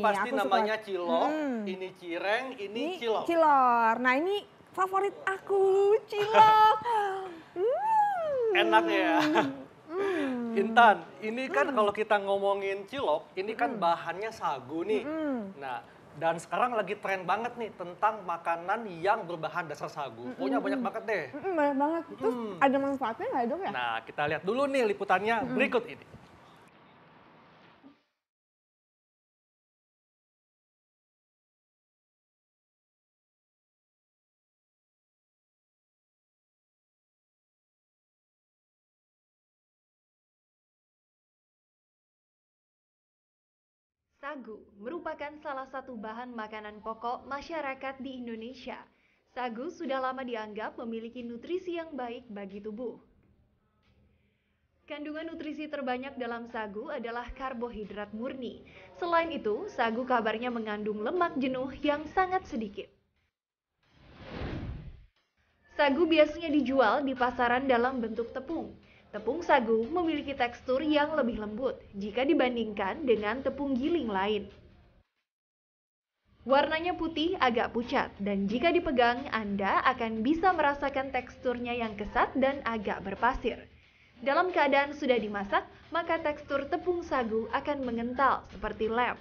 pasti aku namanya suka. cilok, ini cireng, ini cilok. Cilor. Nah ini favorit aku, cilok. Enak ya. Intan, ini kan kalau kita ngomongin cilok, ini kan bahannya sagu nih. Nah, dan sekarang lagi tren banget nih tentang makanan yang berbahan dasar sagu. Pokoknya banyak banget deh. Banyak banget. Terus ada manfaatnya nggak dok ya? Nah, kita lihat dulu nih liputannya berikut ini. Sagu merupakan salah satu bahan makanan pokok masyarakat di Indonesia. Sagu sudah lama dianggap memiliki nutrisi yang baik bagi tubuh. Kandungan nutrisi terbanyak dalam sagu adalah karbohidrat murni. Selain itu, sagu kabarnya mengandung lemak jenuh yang sangat sedikit. Sagu biasanya dijual di pasaran dalam bentuk tepung. Tepung sagu memiliki tekstur yang lebih lembut jika dibandingkan dengan tepung giling lain. Warnanya putih agak pucat dan jika dipegang Anda akan bisa merasakan teksturnya yang kesat dan agak berpasir. Dalam keadaan sudah dimasak, maka tekstur tepung sagu akan mengental seperti lem.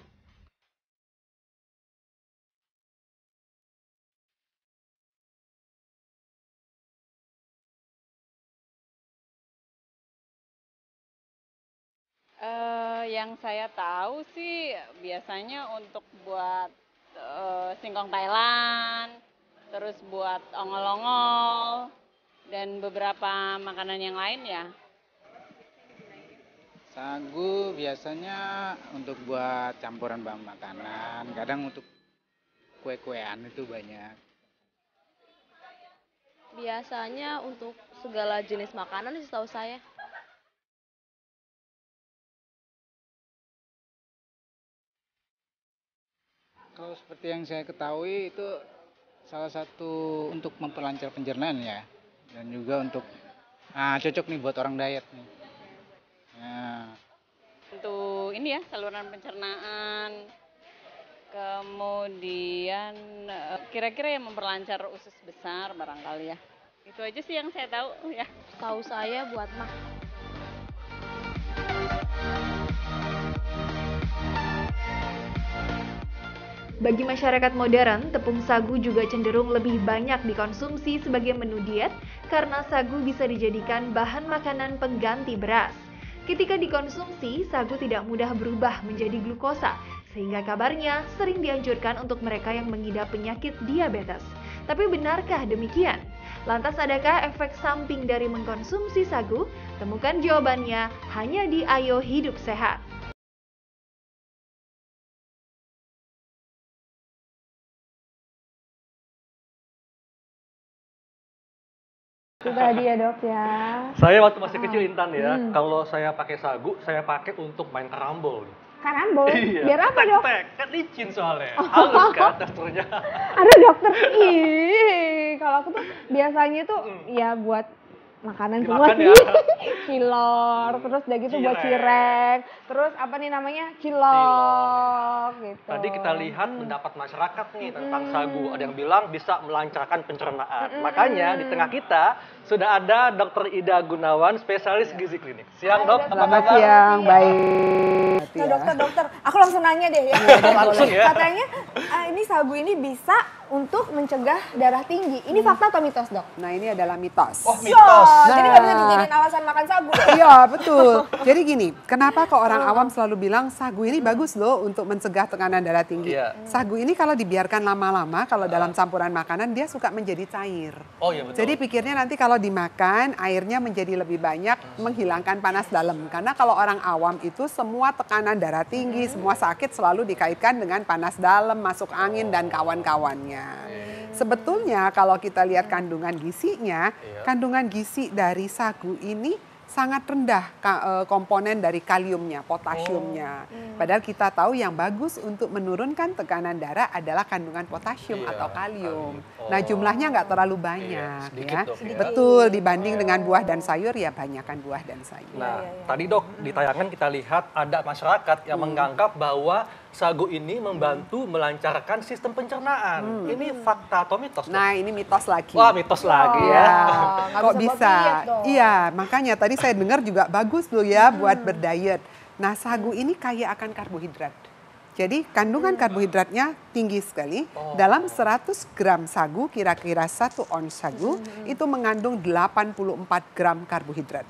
Yang saya tahu sih biasanya untuk buat singkong Thailand, terus buat ongol-ongol, dan beberapa makanan yang lain ya. Sagu biasanya untuk buat campuran bahan makanan, kadang untuk kue-kuean itu banyak. Biasanya untuk segala jenis makanan sih setahu saya. Kalau seperti yang saya ketahui itu salah satu untuk memperlancar pencernaan ya, dan juga untuk cocok nih buat orang diet nih. Nah, Untuk ini ya, saluran pencernaan, kemudian kira-kira yang memperlancar usus besar barangkali ya. Itu aja sih yang saya tahu ya. Setahu saya buat Bagi masyarakat modern, tepung sagu juga cenderung lebih banyak dikonsumsi sebagai menu diet karena sagu bisa dijadikan bahan makanan pengganti beras. Ketika dikonsumsi, sagu tidak mudah berubah menjadi glukosa, sehingga kabarnya sering dianjurkan untuk mereka yang mengidap penyakit diabetes. Tapi benarkah demikian? Lantas adakah efek samping dari mengkonsumsi sagu? Temukan jawabannya hanya di Ayo Hidup Sehat. Itu tadi ya dok ya. Saya waktu masih kecil Intan ya, kalau saya pakai sagu, saya pakai untuk main karambol. Karambol? Iya. Biar apa dok? Tek-tek, kan licin soalnya. Halus kan teksturnya. Ada dokter. Ih, kalau aku tuh biasanya tuh ya buat makanan semua Dimakan sih. ya. Cilor, terus udah gitu buat cireng, terus apa nih namanya cilok gitu. Tadi kita lihat pendapat masyarakat nih tentang sagu. Ada yang bilang bisa melancarkan pencernaan. Makanya di tengah kita sudah ada Dr. Ida Gunawan, spesialis gizi klinik. Siang dok, apa Selamat kabar? siang, baik. Nah dokter, aku langsung nanya deh ya. Langsung ya. Katanya ini sagu ini bisa untuk mencegah darah tinggi. Ini fakta atau mitos dok? Nah ini adalah mitos. Oh mitos. Jadi nggak bisa dijadiin alasan makan sagu. Iya betul. Jadi gini, kenapa kok orang awam selalu bilang sagu ini bagus loh untuk mencegah tekanan darah tinggi. Iya. Sagu ini kalau dibiarkan lama-lama, kalau dalam campuran makanan dia suka menjadi cair. Oh iya betul. Jadi pikirnya nanti kalau dimakan airnya menjadi lebih banyak menghilangkan panas dalam. Karena kalau orang awam itu semua tekanan darah tinggi, semua sakit selalu dikaitkan dengan panas dalam, masuk angin dan kawan-kawannya. Sebetulnya kalau kita lihat kandungan gizinya, kandungan gizi dari sagu ini sangat rendah komponen dari kaliumnya, potasiumnya. Padahal kita tahu yang bagus untuk menurunkan tekanan darah adalah kandungan potasium atau kalium. Nah jumlahnya nggak terlalu banyak sedikit, ya. dok, ya. Betul, dibanding dengan buah dan sayur ya banyakkan buah dan sayur. Nah, tadi dok di tayangan kita lihat ada masyarakat yang menganggap bahwa sagu ini membantu melancarkan sistem pencernaan. Ini fakta atau mitos? Dok? Nah, ini mitos lagi. Wah, mitos lagi ya. nggak Kok bisa buat bisa? diet dong. Iya, makanya tadi saya dengar juga bagus loh ya buat berdiet. Nah, sagu ini kaya akan karbohidrat. Jadi kandungan karbohidratnya tinggi sekali. Dalam 100 gram sagu, kira-kira 1 ons sagu, itu mengandung 84 gram karbohidrat.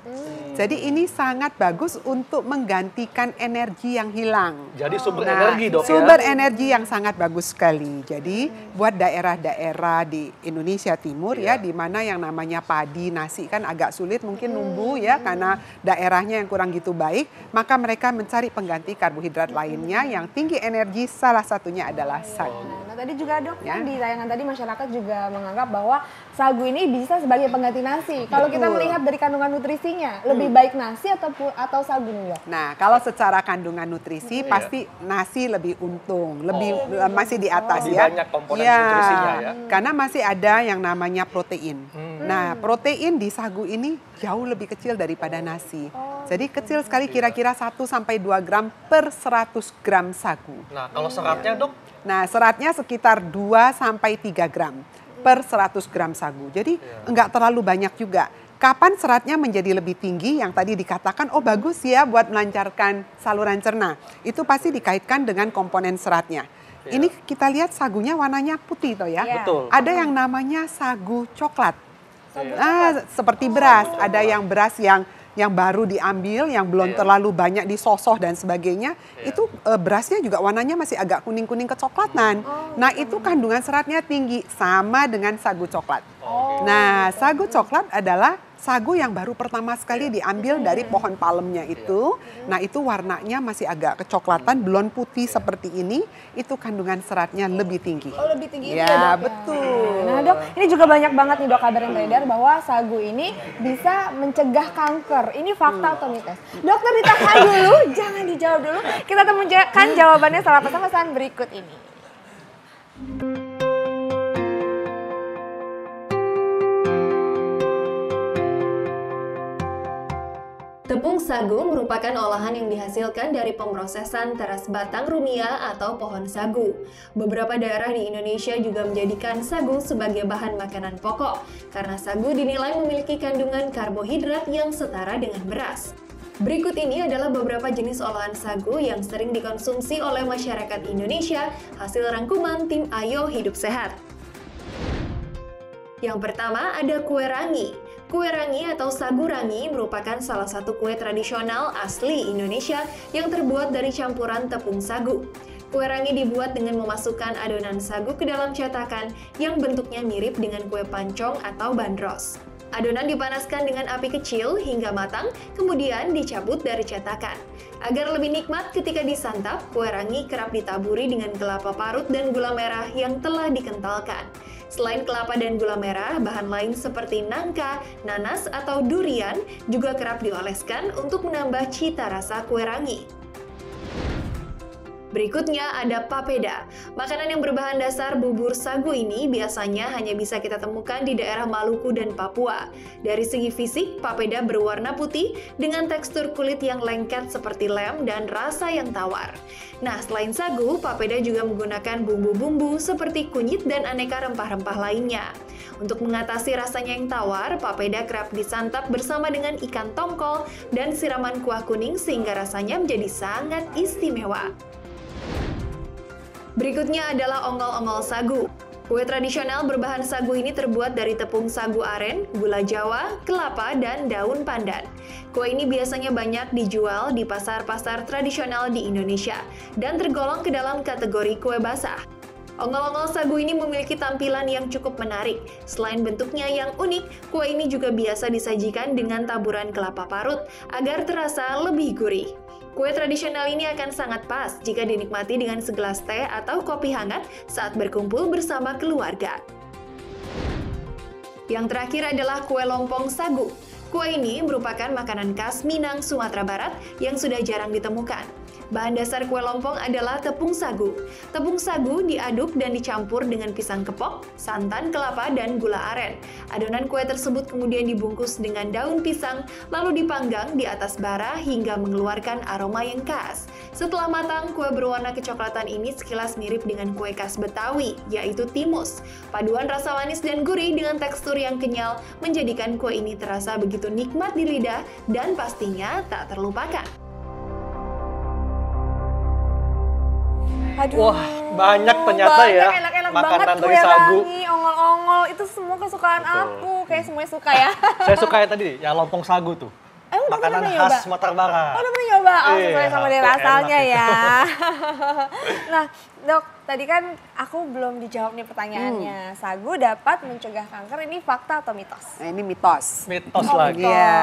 Jadi ini sangat bagus untuk menggantikan energi yang hilang. Jadi sumber energi, Dok, Sumber ya? energi yang sangat bagus sekali. Jadi buat daerah-daerah di Indonesia Timur ya, di mana yang namanya padi, nasi kan agak sulit mungkin numbuh ya, karena daerahnya yang kurang gitu baik, maka mereka mencari pengganti karbohidrat lainnya yang tinggi energi, salah satunya adalah sagu. Nah, tadi juga Dok, Ya. kan di tayangan tadi masyarakat juga menganggap bahwa sagu ini bisa sebagai pengganti nasi. Kalau kita Betul. melihat dari kandungan nutrisinya, lebih baik nasi atau sagu nih Dok? Nah, kalau secara kandungan nutrisi pasti nasi lebih untung, lebih masih di atas Lebih ya. banyak komponen nutrisinya ya. Karena masih ada yang namanya protein. Nah, protein di sagu ini jauh lebih kecil daripada nasi. Jadi kecil sekali, kira-kira 1 sampai 2 gram per 100 gram sagu. Nah, kalau seratnya, Dok? Nah, seratnya sekitar 2 sampai 3 gram per 100 gram sagu. Jadi enggak terlalu banyak juga. Kapan seratnya menjadi lebih tinggi yang tadi dikatakan, oh bagus ya buat melancarkan saluran cerna. Itu pasti dikaitkan dengan komponen seratnya. Ini kita lihat sagunya warnanya putih toh ya. Betul. Ada yang namanya sagu coklat. Seperti beras, ada yang beras yang baru diambil, yang belum terlalu banyak disosoh dan sebagainya, itu berasnya juga warnanya masih agak kuning-kuning kecoklatan. Nah, itu kandungan seratnya tinggi, sama dengan sagu coklat. Nah, sagu coklat adalah sagu yang baru pertama sekali diambil dari pohon palemnya itu. Nah, itu warnanya masih agak kecoklatan, belum putih seperti ini, itu kandungan seratnya lebih tinggi. Oh, lebih tinggi itu Ya, ya Dok? betul. Nah Dok, ini juga banyak banget nih Dok kabar yang beredar bahwa sagu ini bisa mencegah kanker. Ini fakta atau mitos? Dokter ditahan dulu, jangan dijawab dulu. Kita temukan jawabannya setelah pesan-pesan berikut ini. Tepung sagu merupakan olahan yang dihasilkan dari pemrosesan teras batang rumia atau pohon sagu. Beberapa daerah di Indonesia juga menjadikan sagu sebagai bahan makanan pokok, karena sagu dinilai memiliki kandungan karbohidrat yang setara dengan beras. Berikut ini adalah beberapa jenis olahan sagu yang sering dikonsumsi oleh masyarakat Indonesia, hasil rangkuman tim Ayo Hidup Sehat. Yang pertama ada kue rangi. Kue rangi atau sagu rangi merupakan salah satu kue tradisional asli Indonesia yang terbuat dari campuran tepung sagu. Kue rangi dibuat dengan memasukkan adonan sagu ke dalam cetakan yang bentuknya mirip dengan kue pancong atau bandros. Adonan dipanaskan dengan api kecil hingga matang, kemudian dicabut dari cetakan. Agar lebih nikmat ketika disantap, kue rangi kerap ditaburi dengan kelapa parut dan gula merah yang telah dikentalkan. Selain kelapa dan gula merah, bahan lain seperti nangka, nanas, atau durian juga kerap dioleskan untuk menambah cita rasa kue rangi. Berikutnya ada papeda. Makanan yang berbahan dasar bubur sagu ini biasanya hanya bisa kita temukan di daerah Maluku dan Papua. Dari segi fisik, papeda berwarna putih dengan tekstur kulit yang lengket seperti lem dan rasa yang tawar. Nah, selain sagu, papeda juga menggunakan bumbu-bumbu seperti kunyit dan aneka rempah-rempah lainnya. Untuk mengatasi rasanya yang tawar, papeda kerap disantap bersama dengan ikan tongkol dan siraman kuah kuning sehingga rasanya menjadi sangat istimewa. Berikutnya adalah ongol-ongol sagu. Kue tradisional berbahan sagu ini terbuat dari tepung sagu aren, gula jawa, kelapa, dan daun pandan. Kue ini biasanya banyak dijual di pasar-pasar tradisional di Indonesia dan tergolong ke dalam kategori kue basah. Ongol-ongol sagu ini memiliki tampilan yang cukup menarik. Selain bentuknya yang unik, kue ini juga biasa disajikan dengan taburan kelapa parut agar terasa lebih gurih. Kue tradisional ini akan sangat pas jika dinikmati dengan segelas teh atau kopi hangat saat berkumpul bersama keluarga. Yang terakhir adalah kue lompong sagu. Kue ini merupakan makanan khas Minang, Sumatera Barat yang sudah jarang ditemukan. Bahan dasar kue lompong adalah tepung sagu. Tepung sagu diaduk dan dicampur dengan pisang kepok, santan, kelapa, dan gula aren. Adonan kue tersebut kemudian dibungkus dengan daun pisang, lalu dipanggang di atas bara hingga mengeluarkan aroma yang khas. Setelah matang, kue berwarna kecoklatan ini sekilas mirip dengan kue khas Betawi, yaitu timus. Paduan rasa manis dan gurih dengan tekstur yang kenyal menjadikan kue ini terasa begitu nikmat di lidah dan pastinya tak terlupakan. Aduh, Wah, banyak ternyata ya enak-enak makanan banget, dari kue sagu. rangi, ongol-ongol, itu semua kesukaan aku. Kayak semuanya suka ya. Saya suka yang tadi, yang lompong sagu tuh. Udah Makanan pernah khas nyoba? Sumatera Barat. Oh, udah pernah nyoba? Oh, Iya, sesuai sama dari enak asalnya itu. ya. Nah, Dok, tadi kan aku belum dijawab nih pertanyaannya. Sagu dapat mencegah kanker, ini fakta atau mitos? Nah, ini mitos. Mitos Oh, lagi. mitos. Iya.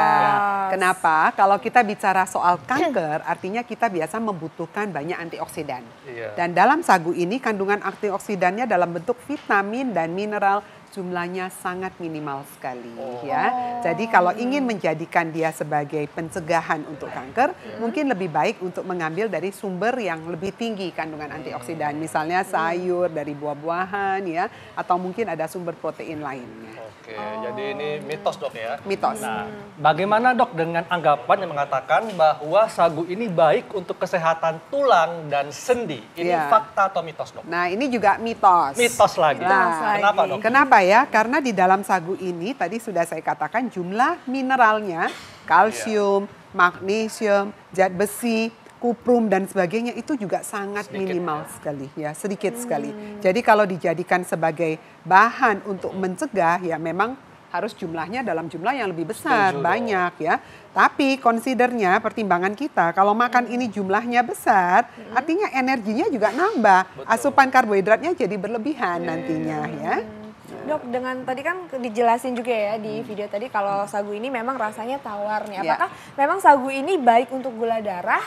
Kenapa? Kalau kita bicara soal kanker, artinya kita biasa membutuhkan banyak antioksidan. Iya. Dan dalam sagu ini kandungan antioksidannya dalam bentuk vitamin dan mineral jumlahnya sangat minimal sekali ya. Jadi kalau ingin menjadikan dia sebagai pencegahan untuk kanker, mungkin lebih baik untuk mengambil dari sumber yang lebih tinggi kandungan antioksidan. Misalnya sayur dari buah-buahan ya, atau mungkin ada sumber protein lainnya. Oke, jadi ini mitos dok ya. Mitos. Nah, bagaimana dok dengan anggapan yang mengatakan bahwa sagu ini baik untuk kesehatan tulang dan sendi? Ini Iya. fakta atau mitos dok? Nah, ini juga mitos. Mitos lagi. Nah, Kenapa dok? Kenapa ya? Karena di dalam sagu ini tadi sudah saya katakan jumlah mineralnya, kalsium, magnesium, zat besi, kuprum dan sebagainya itu juga sangat minimal sekali ya, sedikit sekali. Jadi kalau dijadikan sebagai bahan untuk mencegah ya memang harus jumlahnya dalam jumlah yang lebih besar, Setuju, banyak ya. Tapi considernya pertimbangan kita kalau makan ini jumlahnya besar, artinya energinya juga nambah. Asupan karbohidratnya jadi berlebihan nantinya ya. Dok, dengan tadi kan dijelasin juga ya di video tadi kalau sagu ini memang rasanya tawar nih. Ya. Apakah memang sagu ini baik untuk gula darah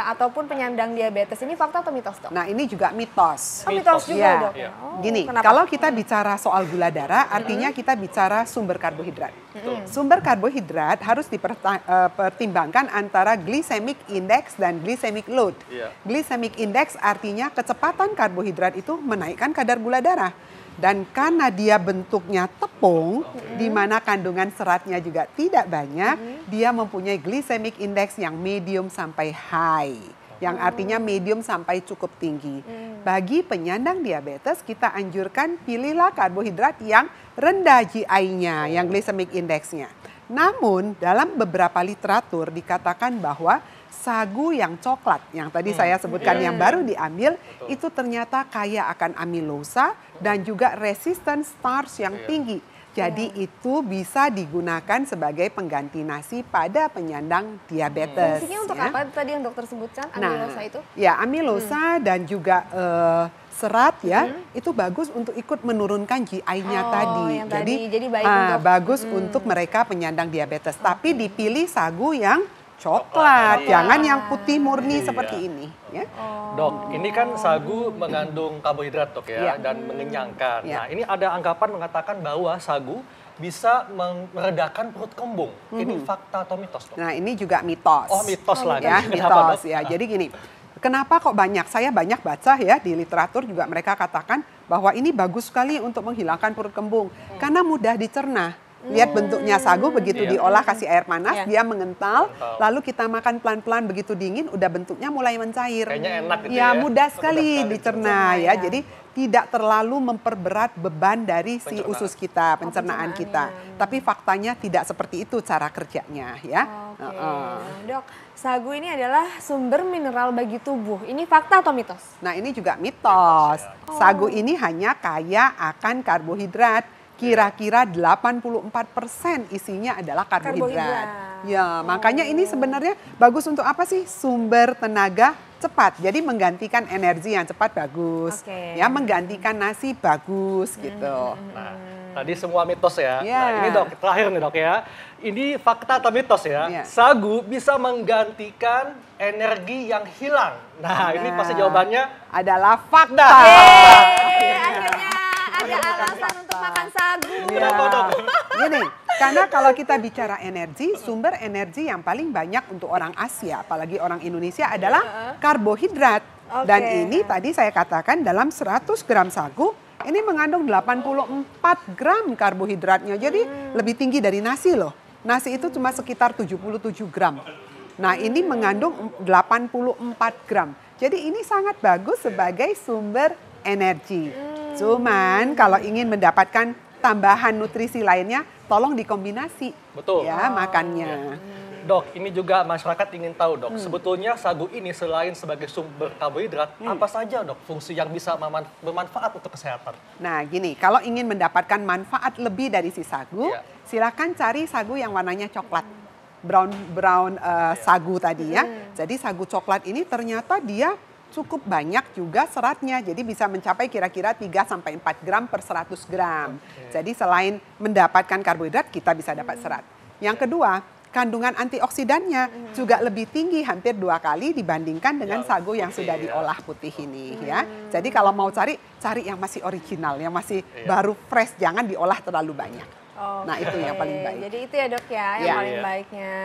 ataupun penyandang diabetes? Ini fakta atau mitos, Dok? Nah ini juga mitos. Oh, mitos juga, Ya. Dok. Iya. Oh, Gini, kenapa? kalau kita bicara soal gula darah, artinya kita bicara sumber karbohidrat. Sumber karbohidrat harus dipertimbangkan antara glycemic index dan glycemic load. Iya. Glycemic index artinya kecepatan karbohidrat itu menaikkan kadar gula darah. Dan karena dia bentuknya tepung, di mana kandungan seratnya juga tidak banyak, dia mempunyai glycemic index yang medium sampai high. Yang artinya medium sampai cukup tinggi. Bagi penyandang diabetes, kita anjurkan pilihlah karbohidrat yang rendah GI-nya, yang glycemic index-nya. Namun, dalam beberapa literatur dikatakan bahwa sagu yang coklat, yang tadi saya sebutkan yang baru diambil, itu ternyata kaya akan amilosa dan juga resisten starch yang tinggi. Jadi itu bisa digunakan sebagai pengganti nasi pada penyandang diabetes. Fungsinya untuk ya. apa tadi yang dokter sebutkan, amilosa itu? Ya, amilosa dan juga serat ya, itu bagus untuk ikut menurunkan GI-nya Oh, tadi. yang tadi. Jadi baik untuk- bagus untuk mereka penyandang diabetes. Tapi dipilih sagu yang coklat, jangan yang putih murni seperti ini. Ya. Dok, ini kan sagu mengandung karbohidrat dok ya, Iya. dan mengenyangkan. Iya. Nah ini ada anggapan mengatakan bahwa sagu bisa meredakan perut kembung. Ini fakta atau mitos dok? Nah ini juga mitos. Oh mitos lagi. Ya, Kenapa, mitos Dok? ya. Jadi gini, kenapa kok banyak? Saya banyak baca ya di literatur juga mereka katakan bahwa ini bagus sekali untuk menghilangkan perut kembung karena mudah dicerna. Lihat bentuknya sagu begitu Iya. diolah kasih air panas, Iya. dia mengental, lalu kita makan pelan-pelan begitu dingin, udah bentuknya mulai mencair. Kayaknya enak gitu Ya ya. mudah Mudah sekali sekali dicerna dicerna, ya. ya. Jadi tidak terlalu memperberat beban dari si Pencernaan. usus kita, pencernaan kita. Tapi faktanya tidak seperti itu cara kerjanya ya. Oke, Heeh. Dok, sagu ini adalah sumber mineral bagi tubuh. Ini fakta atau mitos? Nah ini juga mitos. Sagu ini hanya kaya akan karbohidrat. Kira-kira 84% isinya adalah karbohidrat. Ya, makanya ini sebenarnya bagus untuk apa sih? Sumber tenaga cepat. Jadi menggantikan energi yang cepat bagus. Oke. Ya, menggantikan nasi bagus gitu. Nah, tadi semua mitos ya. Iya. Nah, ini dok, terakhir nih dok ya. Ini fakta atau mitos ya. Iya. Sagu bisa menggantikan energi yang hilang. Nah, ini pasti jawabannya Adalah fakta. Akhirnya ada alasan untuk makan sagu. Ya. Gini, Karena kalau kita bicara energi, sumber energi yang paling banyak untuk orang Asia, apalagi orang Indonesia adalah karbohidrat. Dan ini tadi saya katakan dalam 100 gram sagu, ini mengandung 84 gram karbohidratnya. Jadi lebih tinggi dari nasi loh. Nasi itu cuma sekitar 77 gram. Nah ini mengandung 84 gram. Jadi ini sangat bagus sebagai sumber energi. Cuman kalau ingin mendapatkan tambahan nutrisi lainnya, tolong dikombinasi. Betul. Ya, makannya. Dok, ini juga masyarakat ingin tahu, Dok. Sebetulnya sagu ini selain sebagai sumber karbohidrat, apa saja, Dok, fungsi yang bisa bermanfaat untuk kesehatan? Nah, gini, kalau ingin mendapatkan manfaat lebih dari si sagu, silakan cari sagu yang warnanya coklat. Brown sagu tadi ya. Jadi sagu coklat ini ternyata dia cukup banyak juga seratnya. Jadi bisa mencapai kira-kira 3-4 gram per 100 gram. Jadi selain mendapatkan karbohidrat, kita bisa dapat serat. Yang kedua, kandungan antioksidannya juga lebih tinggi, hampir 2 kali dibandingkan dengan sagu yang sudah diolah putih ini ya. Jadi kalau mau cari yang masih original, yang masih baru fresh, jangan diolah terlalu banyak. Nah itu yang paling baik. Jadi itu ya dok ya, yang paling baiknya.